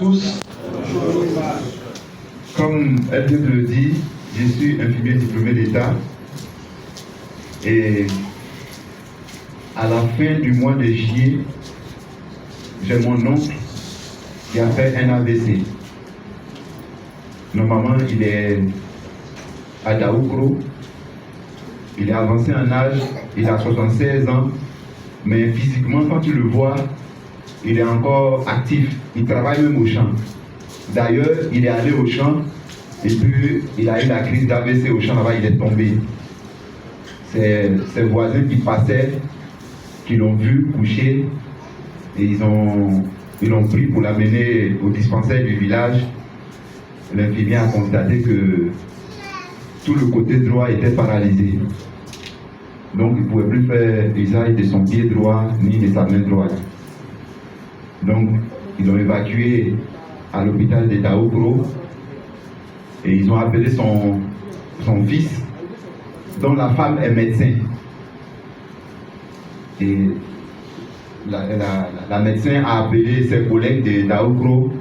tous. Comme elle vient de le dire, je suis infirmier diplômé d'État et à la fin du mois de juillet, j'ai mon oncle qui a fait un AVC. Normalement, il est à Daoukro, il est avancé en âge, il a 76 ans, mais physiquement, quand tu le vois, il est encore actif, il travaille même au champ. D'ailleurs, il est allé au champ et puis il a eu la crise d'AVC au champ là-bas, il est tombé. C'est ses voisins qui passaient, qui l'ont vu coucher et ils l'ont pris pour l'amener au dispensaire du village. L'infirmier a constaté que tout le côté droit était paralysé. Donc il ne pouvait plus faire usage de son pied droit ni de sa main droite. Donc ils l'ont évacué à l'hôpital de Daoukro et ils ont appelé son fils, dont la femme est médecin. Et la médecin a appelé ses collègues de Daoukro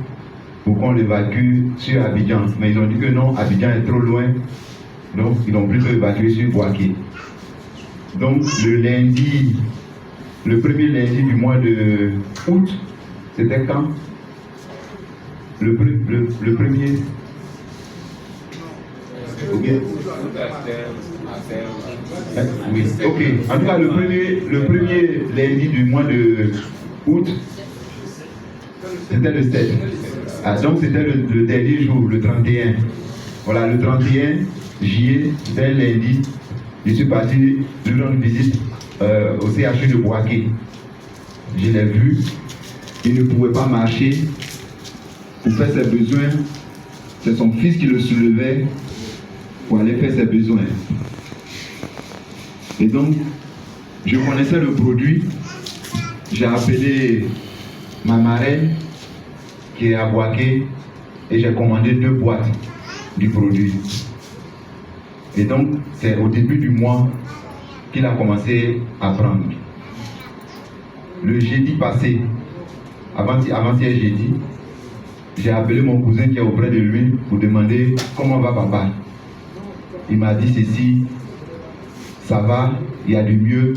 pour qu'on l'évacue sur Abidjan. Mais ils ont dit que non, Abidjan est trop loin. Donc ils l'ont plutôt évacué sur Boaké. Donc le premier lundi du mois de août, c'était quand? Le premier. Ok. Oui, ok. En tout cas, le premier lundi du mois de août, c'était le 7. Ah, donc c'était le dernier jour, le 31. Voilà, le 31 juillet, c'était un lundi. Je suis parti lui rendre visite au CHU de Boaké. Je l'ai vu, il ne pouvait pas marcher pour faire ses besoins. C'est son fils qui le soulevait pour aller faire ses besoins. Et donc, je connaissais le produit. J'ai appelé ma marraine qui est à Boaké et j'ai commandé 2 boîtes du produit. Et donc, c'est au début du mois qu'il a commencé à prendre. Le jeudi passé, avant-hier jeudi, j'ai appelé mon cousin qui est auprès de lui pour demander comment va papa. Il m'a dit ceci, ça va, il y a du mieux.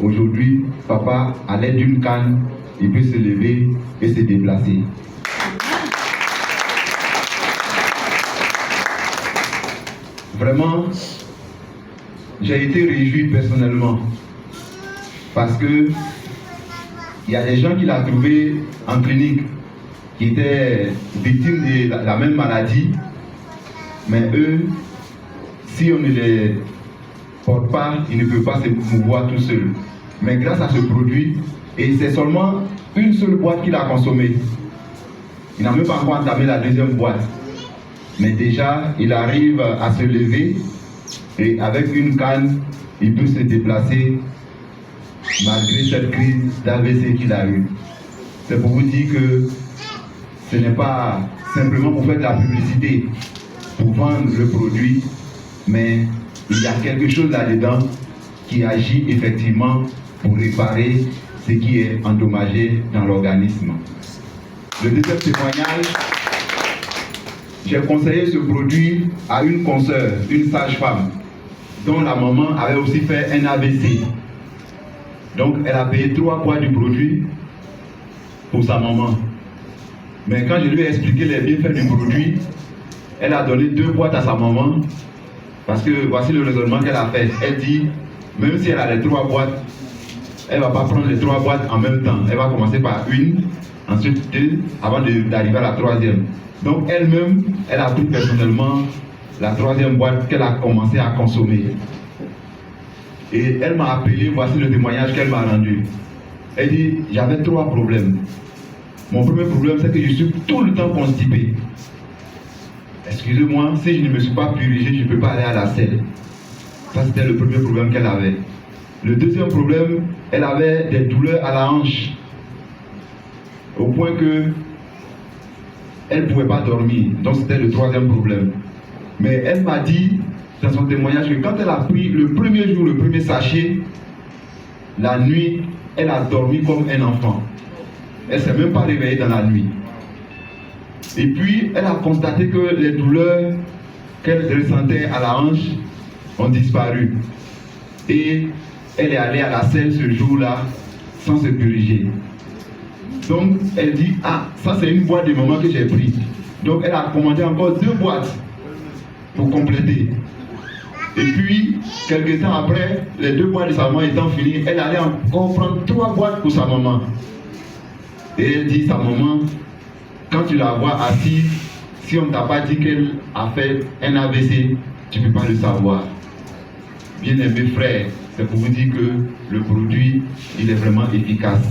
Aujourd'hui, papa, à l'aide d'une canne, il peut se lever et se déplacer. Vraiment, j'ai été réjoui personnellement parce que il y a des gens qui l'ont trouvé en clinique qui étaient victimes de la même maladie, mais eux, si on ne les porte pas, ils ne peuvent pas se mouvoir tout seuls. Mais grâce à ce produit, et c'est seulement une seule boîte qu'il a consommée. Il n'a même pas encore entamé la deuxième boîte. Mais déjà, il arrive à se lever et avec une canne, il peut se déplacer malgré cette crise d'AVC qu'il a eue. C'est pour vous dire que ce n'est pas simplement pour faire de la publicité, pour vendre le produit, mais il y a quelque chose là-dedans qui agit effectivement pour réparer ce qui est endommagé dans l'organisme. Le deuxième témoignage, j'ai conseillé ce produit à une consoeur, une sage-femme, dont la maman avait aussi fait un AVC. Donc elle a payé 3 boîtes du produit pour sa maman. Mais quand je lui ai expliqué les bienfaits du produit, elle a donné 2 boîtes à sa maman. Parce que voici le raisonnement qu'elle a fait. Elle dit, même si elle a les 3 boîtes, elle ne va pas prendre les 3 boîtes en même temps. Elle va commencer par une, ensuite 2, avant d'arriver à la 3e. Donc elle-même, elle a pris personnellement la 3e boîte qu'elle a commencé à consommer. Et elle m'a appelé, voici le témoignage qu'elle m'a rendu. Elle dit, j'avais 3 problèmes. Mon premier problème, c'est que je suis tout le temps constipé. Excusez-moi, si je ne me suis pas purgé, je ne peux pas aller à la selle. Ça, c'était le premier problème qu'elle avait. Le deuxième problème, elle avait des douleurs à la hanche. Au point que elle ne pouvait pas dormir. Donc, c'était le 3e problème. Mais elle m'a dit, dans son témoignage, que quand elle a pris le premier jour, le premier sachet, la nuit, elle a dormi comme un enfant. Elle ne s'est même pas réveillée dans la nuit. Et puis, elle a constaté que les douleurs qu'elle ressentait à la hanche ont disparu. Et elle est allée à la selle ce jour-là sans se purger. Donc, elle dit, ah, ça c'est une boîte de maman que j'ai pris. Donc, elle a commandé encore 2 boîtes pour compléter. Et puis, quelques temps après, les 2 boîtes de sa maman étant finies, elle allait encore prendre 3 boîtes pour sa maman. Et elle dit, sa maman, quand tu la vois assise, si on ne t'a pas dit qu'elle a fait un AVC, tu ne peux pas le savoir. Bien-aimés frères, c'est pour vous dire que le produit, il est vraiment efficace.